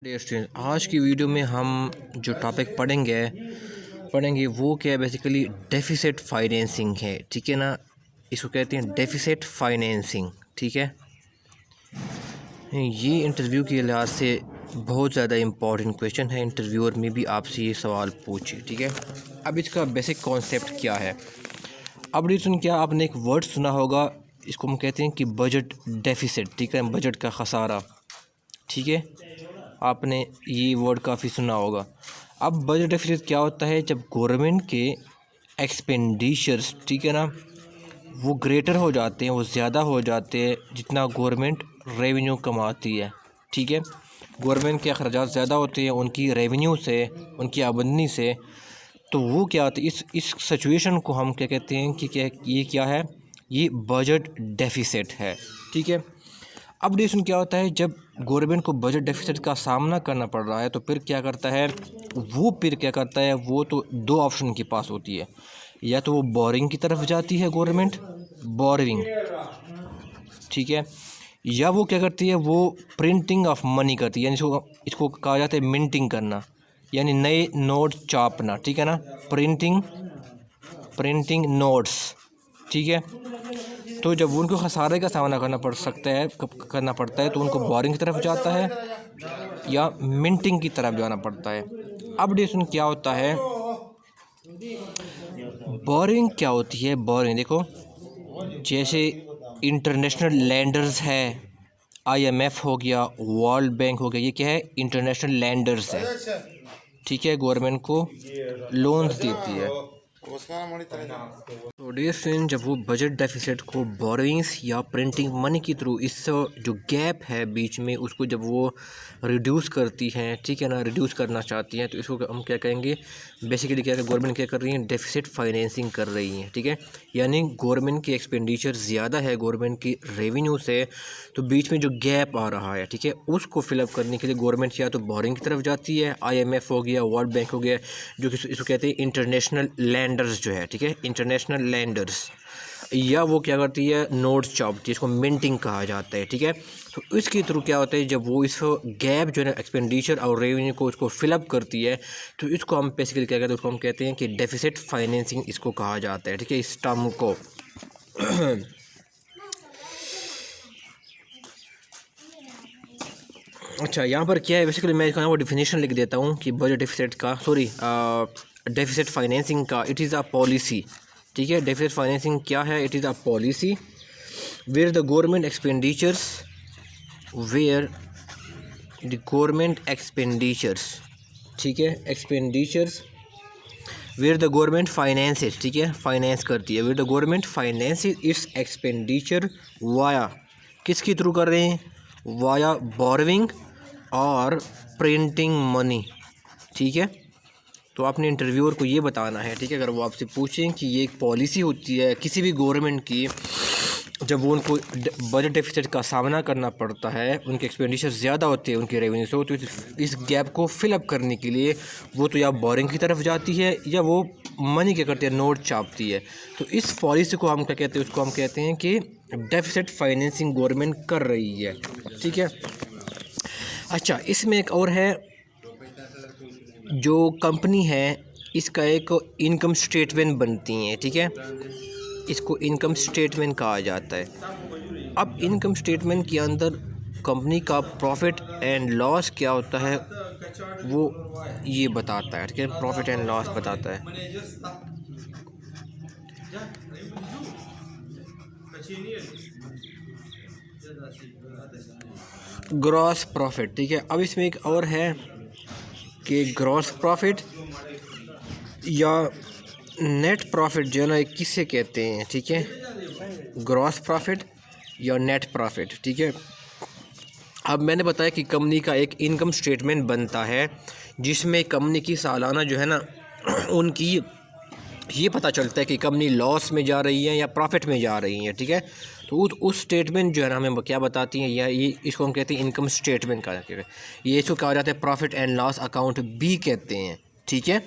Dear student, आज की video में हम जो टॉपिक पढ़ेंगे वो क्या है। बेसिकली डेफिसिट फाइनेंसिंग है, ठीक है ना। इसको कहते हैं डेफिसिट फाइनेंसिंग, ठीक है। ये इंटरव्यू के लिहाज से बहुत ज़्यादा इम्पॉर्टेंट क्वेश्चन है। इंटरव्यूअर में भी आपसे ये सवाल पूछे, ठीक है। अब इसका बेसिक कॉन्सेप्ट क्या है। अब रीज़न क्या, आपने एक वर्ड सुना होगा, इसको हम कहते हैं कि बजट डेफिसिट, ठीक है, बजट का खसारा, ठीक है। आपने ये वर्ड काफ़ी सुना होगा। अब बजट डेफिसिट क्या होता है, जब गवर्नमेंट के एक्सपेंडिचर्स, ठीक है ना, वो ग्रेटर हो जाते हैं, वो ज़्यादा हो जाते हैं जितना गवर्नमेंट रेवेन्यू कमाती है, ठीक है। गवर्नमेंट के अखराजात ज़्यादा होते हैं उनकी रेवेन्यू से, उनकी आमदनी से। तो वो क्या होता है, इस सिचुएशन को हम क्या कहते हैं कि ये क्या है, ये बजट डेफिसिट है, ठीक है। अब डिसीजन क्या होता है, जब गवर्नमेंट को बजट डेफिसिट का सामना करना पड़ रहा है तो फिर क्या करता है, वो तो दो ऑप्शन के पास होती है। या तो वो बोरिंग की तरफ जाती है गवर्नमेंट, बोरिंग, ठीक है। या वो क्या करती है, वो प्रिंटिंग ऑफ मनी करती है, यानी इसको कहा जाता है मिंटिंग करना, यानी नए नोट छापना, ठीक है ना। प्रिंटिंग नोट्स, ठीक है। तो जब उनको खसारे का सामना करना पड़ता है तो उनको बोरिंग की तरफ जाता है या मिंटिंग की तरफ जाना पड़ता है। अब डिसीजन क्या होता है, बोरिंग क्या होती है। बोरिंग देखो, जैसे इंटरनेशनल लैंडर्स है, IMF हो गया, वर्ल्ड बैंक हो गया, ये क्या है, इंटरनेशनल लैंडर्स है, ठीक है। गवर्नमेंट को लोन्स देती है। तो डियर फ्रेंड, जब वो बजट डेफिसिट को बोरोइंग्स या प्रिंटिंग मनी के थ्रू, इस जो गैप है बीच में, उसको जब वो रिड्यूस करती हैं, ठीक है ना, रिड्यूस करना चाहती हैं, तो इसको हम क्या कहेंगे, बेसिकली क्या गवर्नमेंट क्या कर रही है, डेफिसिट फाइनेंसिंग कर रही हैं, ठीक है। यानी गवर्नमेंट की एक्सपेंडिचर ज़्यादा है गवर्नमेंट की रेवेन्यू से, तो बीच में जो गैप आ रहा है, ठीक है, उसको फिलअप करने के लिए गवर्नमेंट या तो बोरिंग की तरफ जाती है, IMF हो गया, वर्ल्ड बैंक हो गया, जो कि इसको कहते हैं इंटरनेशनल लैंडर्स जो है, ठीक है, इंटरनेशनल लैंडर्स। या वो क्या करती है, नोट्स छापती है, इसको मिंटिंग कहा जाता है, ठीक है। तो इसके थ्रू क्या होता है, जब वो इस गैप जो है एक्सपेंडिचर और रेवेन्यू को उसको फिलअप करती है, तो इसको हम बेसिकली क्या कहते हैं, उसको हम कहते हैं कि डेफिसिट फाइनेंसिंग इसको कहा जाता है, ठीक है, इस टर्म को। अच्छा, यहाँ पर क्या है, बेसिकली मैं इसका वो डिफिनेशन लिख देता हूँ कि बजट डेफिसिट का, डेफिसिट फाइनेंसिंग का, इट इज़ अ पॉलिसी, ठीक है। डेफिसिट फाइनेंसिंग क्या है, it is a policy where the government expenditures, ठीक है, expenditures where the government finances, ठीक है, फाइनेंस करती है, where the government finances its expenditure via, किसके थ्रू कर रहे हैं, वाया बोरोइंग और प्रिंटिंग मनी, ठीक है। तो आपने इंटरव्यूअर को ये बताना है, ठीक है, अगर वो आपसे पूछें कि ये एक पॉलिसी होती है किसी भी गवर्नमेंट की, जब वो उनको बजट डेफिसिट का सामना करना पड़ता है, उनके एक्सपेंडिचर ज़्यादा होते हैं उनके रेवेन्यू से, तो इस गैप को फिलअप करने के लिए वो तो या बोरिंग की तरफ जाती है या वो मनी क्या करती है, नोट छापती है। तो इस पॉलिसी को हम क्या कहते हैं, उसको हम कहते हैं कि डेफिसिट फाइनेंसिंग गवर्नमेंट कर रही है, ठीक है। अच्छा, इसमें एक और है, जो कंपनी है इसका एक इनकम स्टेटमेंट बनती है, ठीक है, इसको इनकम स्टेटमेंट कहा जाता है। अब इनकम स्टेटमेंट के अंदर कंपनी का प्रॉफिट एंड लॉस क्या होता है वो ये बताता है, ठीक है, प्रॉफिट एंड लॉस बताता है। ग्रॉस प्रॉफिट, ठीक है। अब इसमें एक और है कि ग्रॉस प्रॉफिट या नेट प्रॉफिट जो है ना, किससे कहते हैं, ठीक है, ग्रॉस प्रॉफिट या नेट प्रॉफिट, ठीक है। अब मैंने बताया कि कंपनी का एक इनकम स्टेटमेंट बनता है जिसमें कंपनी की सालाना जो है ना उनकी ये पता चलता है कि कंपनी लॉस में जा रही है या प्रॉफिट में जा रही है, ठीक है। तो उस स्टेटमेंट जो है ना हमें क्या बताती हैं, या ये इसको हम कहते हैं इनकम स्टेटमेंट कहा जाता है, ये इसको कहा जाता है प्रॉफिट एंड लॉस अकाउंट भी कहते हैं, ठीक है।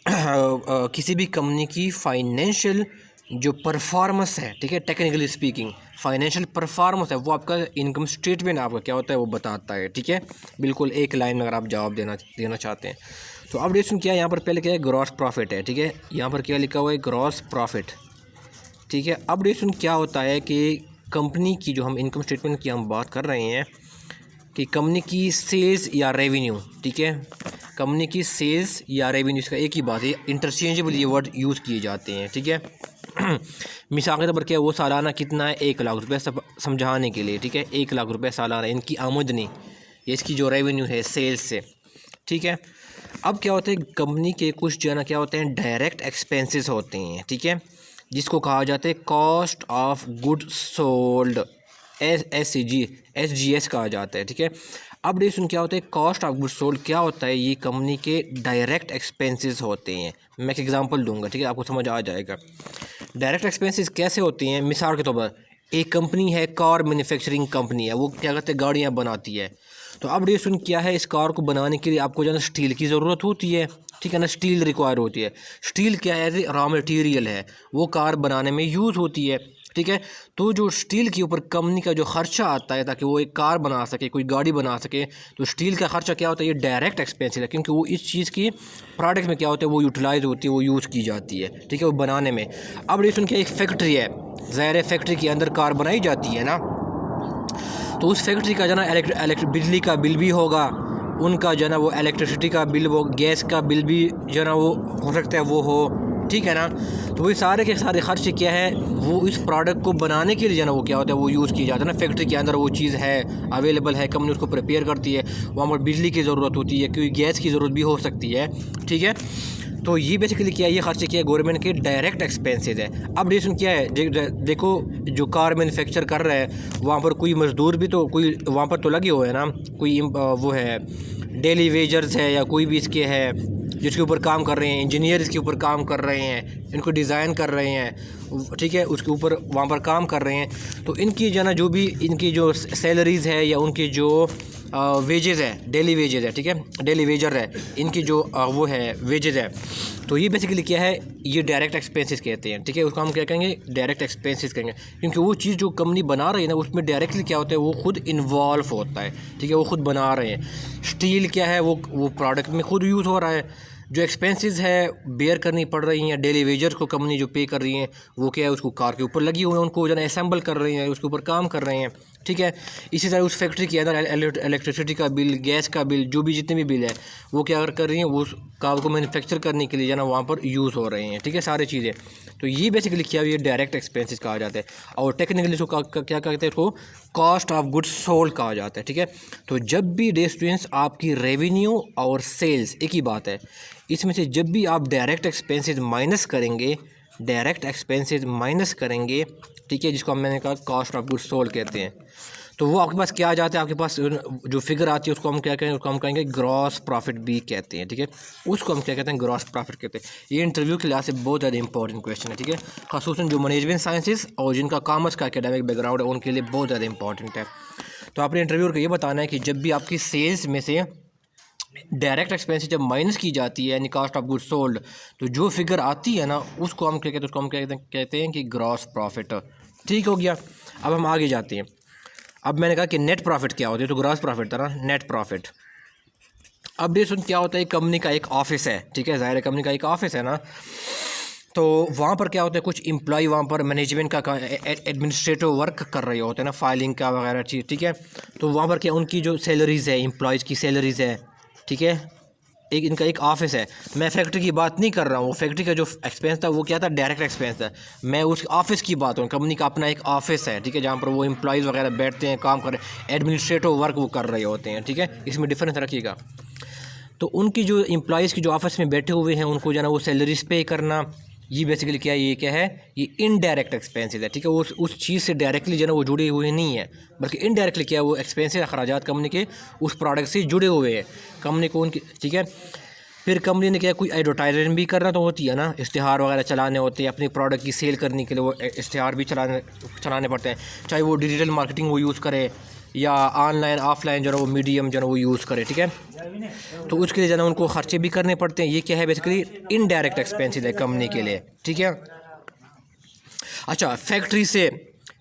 किसी भी कंपनी की फाइनेंशियल जो परफॉर्मेंस है, ठीक है, टेक्निकली स्पीकिंग फाइनेंशियल परफॉर्मेंस है वो आपका इनकम स्टेटमेंट आपका क्या होता है वो बताता है, ठीक है। बिल्कुल एक लाइन में अगर आप जवाब देना चाहते हैं तो अब डिस्कशन क्या है, यहाँ पर पहले क्या है ग्रॉस प्रॉफिट है, ठीक है। यहाँ पर क्या लिखा हुआ है ग्रॉस प्रॉफिट, ठीक है। अब डिस्कशन क्या होता है कि कंपनी की जो हम इनकम स्टेटमेंट की हम बात कर रहे हैं कि कंपनी की सेल्स या रेवेन्यू, ठीक है, कंपनी की सेल्स या रेवेन्यू इसका एक ही बात है, इंटरचेंजेबल ये वर्ड यूज़ किए जाते हैं, ठीक है। मिसाल के तौर पर क्या वो सालाना कितना है 1 लाख रुपये समझाने के लिए, ठीक है, 1 लाख रुपये सालाना इनकी आमदनी, ये इसकी जो रेवेन्यू है सेल्स से, ठीक है। अब क्या होता है कंपनी के कुछ जो है ना क्या होते हैं डायरेक्ट एक्सपेंसेस होते हैं, ठीक है, जिसको कहा जाता है cost of good sold, SGS कहा जाता है, ठीक है। अब डिस्कशन क्या होता है कॉस्ट ऑफ गुड सोल्ड क्या होता है, ये कंपनी के डायरेक्ट एक्सपेंसेस होते हैं। मैं एक एग्जांपल दूंगा, ठीक है, आपको समझ आ जाएगा। डायरेक्ट एक्सपेंसेस कैसे होते हैं, मिसाल के तौर पर एक कंपनी है, कार मैन्युफैक्चरिंग कंपनी है, वो क्या कहते हैं गाड़ियाँ बनाती है। तो अब डिस्कशन क्या है, इस कार को बनाने के लिए आपको जो है स्टील की ज़रूरत होती है, ठीक है ना, स्टील रिक्वायर होती है। स्टील क्या है, एज ए रॉ मटेरियल है, वो कार बनाने में यूज़ होती है, ठीक है। तो जो स्टील के ऊपर कंपनी का जो खर्चा आता है ताकि वो एक कार बना सके, कोई गाड़ी बना सके, तो स्टील का खर्चा क्या होता है, ये डायरेक्ट एक्सपेंसिव है, क्योंकि वो इस चीज़ की प्रोडक्ट में क्या होता है वो यूटिलाइज होती है, वो यूज़ की जाती है, ठीक है, वो बनाने में। अब डिस्कशन क्या, एक फैक्ट्री है, ज़ाहिर फैक्ट्री के अंदर कार बनाई जाती है ना, तो उस फैक्ट्री का जो ना बिजली का बिल भी होगा, उनका जो है ना वो इलेक्ट्रिसिटी का बिल, वो गैस का बिल भी जो है ना वो हो सकता है वो हो, ठीक है ना। तो वही सारे के सारे खर्चे क्या है वो इस प्रोडक्ट को बनाने के लिए जो है ना वो क्या होता है वो यूज़ किया जाता है ना। फैक्ट्री के अंदर वो चीज़ है अवेलेबल है, कंपनी उसको प्रिपेयर करती है, वहाँ पर बिजली की ज़रूरत होती है, क्योंकि गैस की ज़रूरत भी हो सकती है, ठीक है। तो ये बेसिकली क्या है, ये खर्चे क्या है गवर्नमेंट के डायरेक्ट एक्सपेंसेस है। अब डिस्कशन क्या है, देखो जो कार मैन्युफैक्चर कर रहा है वहाँ पर कोई मज़दूर भी तो कोई वहाँ पर तो लगे हुए हैं ना, कोई वो है डेली वेजर्स है या कोई भी इसके है जिसके ऊपर काम कर रहे हैं, इंजीनियर इसके ऊपर काम कर रहे हैं, इनको डिज़ाइन कर रहे हैं, ठीक है, उसके ऊपर वहाँ पर काम कर रहे हैं। तो इनकी जो ना जो भी इनकी जो सैलरीज़ है या उनकी जो वेजेज़ है, डेली वेजेज़ है, ठीक है, डेली वेजर है, इनकी जो वो है वेजेज़ है, तो ये बेसिकली क्या है, ये डायरेक्ट एक्सपेंसेस कहते हैं, ठीक है। उसको हम क्या कहेंगे, डायरेक्ट एक्सपेंसेस कहेंगे, क्योंकि वो चीज़ जो कंपनी बना रही है ना उसमें डायरेक्टली क्या होता है वो खुद इन्वॉल्व होता है, ठीक है, वो खुद बना रहे हैं। स्टील क्या है वो प्रोडक्ट में खुद यूज़ हो रहा है। जो एक्सपेंसेस है बेयर करनी पड़ रही हैं, डेली वेजर्स को कंपनी जो पे कर रही हैं वो क्या है उसको कार के ऊपर लगी हुई है, उनको जो है असेंबल कर रही हैं, उसके ऊपर काम कर रहे हैं, ठीक है। इसी तरह उस फैक्ट्री के अंदर इलेक्ट्रिसिटी का बिल, गैस का बिल, जो भी जितने भी बिल है वो क्या कर रही हैं, वो उस कार को मैन्युफैक्चर करने के लिए जो है ना वहाँ पर यूज़ हो रहे हैं, ठीक है, सारी चीज़ें। तो ये बेसिकली क्या ये डायरेक्ट एक्सपेंसेस कहा जाता है, और टेक्निकली इसको क्या कहते हैं, इसको कॉस्ट ऑफ गुड्स सोल्ड कहा जाता है, ठीक है। तो जब भी डे स्टूडेंट्स आपकी रेवेन्यू और सेल्स एक ही बात है, इसमें से जब भी आप डायरेक्ट एक्सपेंसेस माइनस करेंगे, ठीक है, जिसको मैंने कहा कॉस्ट ऑफ गुड्स सोल्ड कहते हैं, तो वो आपके पास क्या आ जाता है, आपके पास जो फिगर आती है उसको हम क्या कहेंगे, उसको हम कहेंगे ग्रॉस प्रॉफिट भी कहते हैं, ठीक है, उसको हम क्या कहते हैं ग्रॉस प्रॉफिट कहते हैं। ये इंटरव्यू के लिहाज से बहुत ज़्यादा इंपॉर्टेंट क्वेश्चन है, ठीक है, खासूसन जो मैनेजमेंट साइंसेस और जिनका कॉमर्स का एकेडमिक बैकग्राउंड है उनके लिए बहुत ज़्यादा इंपॉर्टेंट है। तो आपने इंटरव्यूअर को ये बताना है कि जब भी आपकी सेल्स में से डायरेक्ट एक्सपेंसेस जब माइनस की जाती है यानी कॉस्ट ऑफ गुड्स सोल्ड, तो जो फिगर आती है ना उसको हम क्या कहते हैं, उसको हम कहते हैं कि ग्रॉस प्रॉफिट, ठीक हो गया। अब हम आगे जाते हैं। अब मैंने कहा कि नेट प्रॉफिट क्या होती है, तो ग्रॉस प्रॉफिट था ना, नेट प्रॉफिट। अब डिस्कशन क्या होता है, कंपनी का एक ऑफिस है, ठीक है, ज़ाहिर है कंपनी का एक ऑफिस है ना, तो वहाँ पर क्या होता है कुछ एम्प्लॉय वहाँ पर मैनेजमेंट का एडमिनिस्ट्रेटिव वर्क कर रहे होते हैं ना, फाइलिंग का वगैरह चीज़, ठीक है। तो वहाँ पर क्या उनकी जो सैलरीज़ है, एम्प्लॉयज़ की सैलरीज़ है, ठीक है, एक इनका एक ऑफिस है। मैं फैक्ट्री की बात नहीं कर रहा हूँ, फैक्ट्री का जो एक्सपेंस था वो क्या था, डायरेक्ट एक्सपेंस था। मैं उस ऑफिस की बात हूँ, कंपनी का अपना एक ऑफिस है, ठीक है, जहाँ पर वो एम्प्लॉयज़ वगैरह बैठते हैं, काम कर रहे हैं, एडमिनिस्ट्रेटिव वर्क वो कर रहे होते हैं, ठीक है, इसमें डिफरेंस रखिएगा। तो उनकी जो एम्प्लॉयज़ की जो ऑफिस में बैठे हुए हैं उनको जो है ना वो सैलरीज पे करना, ये बेसिकली क्या है, ये इनडायरेक्ट एक्सपेंसेस है, ठीक है, वो उस चीज़ से डायरेक्टली जो है ना वो जुड़े हुए नहीं है, बल्कि इनडायरेक्टली क्या है वो एक्सपेंसेस अखराजात कंपनी के उस प्रोडक्ट से जुड़े हुए हैं कंपनी को उनकी, ठीक है। फिर कंपनी ने क्या कोई एडवर्टाइजमेंट भी करना तो होती है ना, इश्तिहार वगैरह चलाने होते हैं, अपने प्रोडक्ट की सेल करने के लिए वो इश्तिहार भी चलाने पड़ते हैं, चाहे वो डिजिटल मार्केटिंग वो यूज़ करे या ऑनलाइन ऑफलाइन जो है वो मीडियम जो है वो यूज़ करे, ठीक है। तो उसके लिए जो है उनको ख़र्चे भी करने पड़ते हैं। ये क्या है बेसिकली इनडायरेक्ट एक्सपेंसेस है कंपनी के लिए, ठीक है। अच्छा, फैक्ट्री से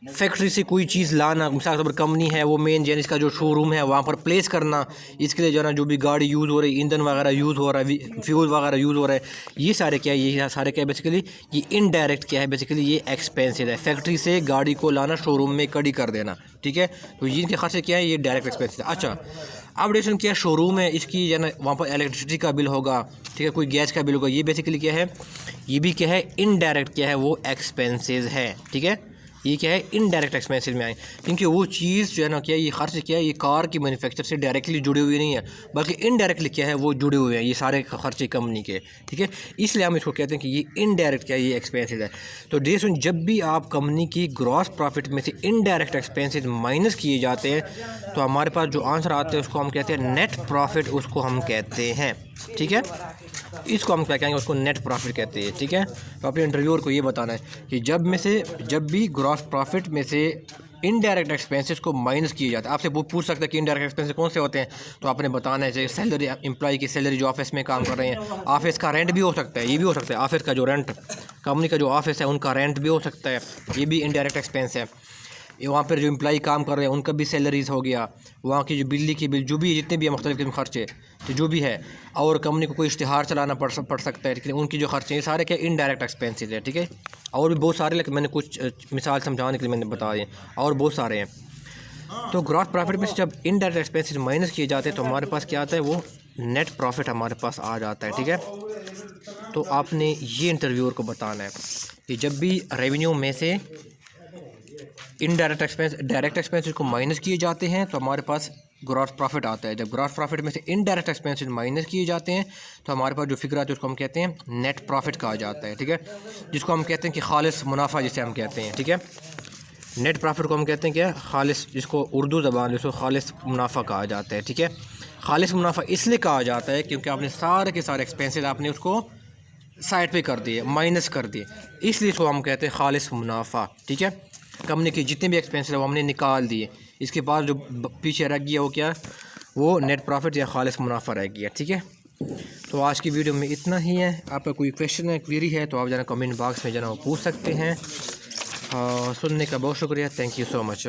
फैक्ट्री से कोई चीज़ लाना, मिसाल के तौर पर कंपनी है वो मेन जो इसका जो शोरूम है वहाँ पर प्लेस करना, इसके लिए जो है ना जो भी गाड़ी यूज़ हो रही है, ईंधन वगैरह यूज़ हो रहा है, फ्यूल वगैरह यूज़ हो रहा है, ये सारे क्या है, ये सारे क्या है बेसिकली ये इनडायरेक्ट क्या है बेसिकली ये एक्सपेंसिव है। फैक्ट्री से गाड़ी को लाना, शोरूम में खड़ी कर देना, ठीक है, तो ये इनके खर्चे क्या है, ये डायरेक्ट एक्सपेंसिव है। अच्छा, अब डिसीजन क्या है, शोरूम है, इसकी जो है ना वहाँ पर इलेक्ट्रिसिटी का बिल होगा, ठीक है, कोई गैस का बिल होगा, ये बेसिकली क्या है, ये भी क्या है इनडायरेक्ट क्या है वो एक्सपेंसेस है, ठीक है, ये क्या है इनडायरेक्ट एक्सपेंसिव में आए, क्योंकि वो चीज़ जो है ना क्या है ये खर्च क्या है ये कार की मैन्युफैक्चर से डायरेक्टली जुड़ी हुई नहीं है, बल्कि इनडायरेक्टली क्या है वो जुड़े हुए हैं ये सारे खर्चे कंपनी के, ठीक है, इसलिए हम इसको कहते हैं कि ये इनडायरेक्ट क्या है ये एक्सपेंसिव है। तो डिसीजन जब भी आप कंपनी की ग्रॉस प्रॉफिट में से इनडायरेक्ट एक्सपेंसिव माइनस किए जाते हैं तो हमारे पास जो आंसर आता है उसको हम कहते हैं नेट प्रॉफिट, उसको हम कहते हैं, ठीक है, इसको हम क्या कहेंगे, उसको नेट प्रॉफिट कहते हैं, ठीक है। तो अपने इंटरव्यूअर को ये बताना है कि जब भी ग्रॉस प्रॉफिट में से इनडायरेक्ट एक्सपेंसेस को माइनस किए जाते हैं, आपसे वो पूछ सकता है कि इनडायरेक्ट एक्सपेंसेस कौन से होते हैं, तो आपने बताना है जैसे सैलरी, एम्प्लॉय की सैलरी जो ऑफिस में काम कर रहे हैं, ऑफिस का रेंट भी हो सकता है, ये भी हो सकता है, ऑफिस का जो रेंट, कंपनी का जो ऑफिस है उनका रेंट भी हो सकता है, ये भी इनडायरेक्ट एक्सपेंस है। वहाँ पर जो एम्प्लॉई काम कर रहे हैं उनका भी सैलरीज हो गया, वहाँ की जो बिजली की बिल जो भी जितने भी मुख्तलिफ किस्म खर्चे तो जो भी है, और कंपनी को कोई इश्तिहार चलाना पड़ सकता है, लेकिन उनकी जो खर्चे ये सारे क्या इनडायरेक्ट एक्सपेंसेस है, ठीक है, और भी बहुत सारे, लेकिन मैंने कुछ मिसाल समझाने के लिए मैंने बता दिए, और बहुत सारे हैं। तो ग्रॉस प्रॉफिट में से जब इनडायरेक्ट एक्सपेंसेस माइनस किए जाते हैं तो हमारे पास क्या आता है वो नेट प्रॉफिट हमारे पास आ जाता है, ठीक है। तो आपने ये इंटरव्यूअर को बताना है कि जब भी रेवेन्यू में से इनडायरेक्ट एक्सपेंस डायरेक्ट एक्सपेंसेस को माइनस किए जाते हैं तो हमारे पास ग्रॉस प्रॉफिट आता है। जब ग्रॉस प्रॉफिट में से इनडायरेक्ट एक्सपेंसेस माइनस किए जाते हैं तो हमारे पास जो फिगर आता है उसको हम कहते हैं नेट प्रॉफिट कहा जाता है, ठीक है, जिसको हम कहते हैं कि खालिस मुनाफा जिसे हम कहते हैं, ठीक है। नेट प्रॉफिट को हम कहते हैं क्या खालिस, जिसको उर्दू ज़बान जिसको खालिस मुनाफा कहा जाता है, ठीक है। खालिस मुनाफा इसलिए कहा जाता है क्योंकि आपने सारे के सारे एक्सपेंसेस आपने उसको साइड पे कर दिए, माइनस कर दिए, इसलिए इसको हम कहते हैं खालिस मुनाफा, ठीक है। कंपनी के जितने भी एक्सपेंसेस है वो हमने निकाल दिए, इसके बाद जो पीछे रह गया वो क्या, वो नेट प्रॉफिट या खालिस मुनाफा रह गया, ठीक है। तो आज की वीडियो में इतना ही है। आपका कोई क्वेश्चन है, क्वेरी है तो आप जना कमेंट बॉक्स में जना वो पूछ सकते हैं। सुनने का बहुत शुक्रिया, थैंक यू सो मच।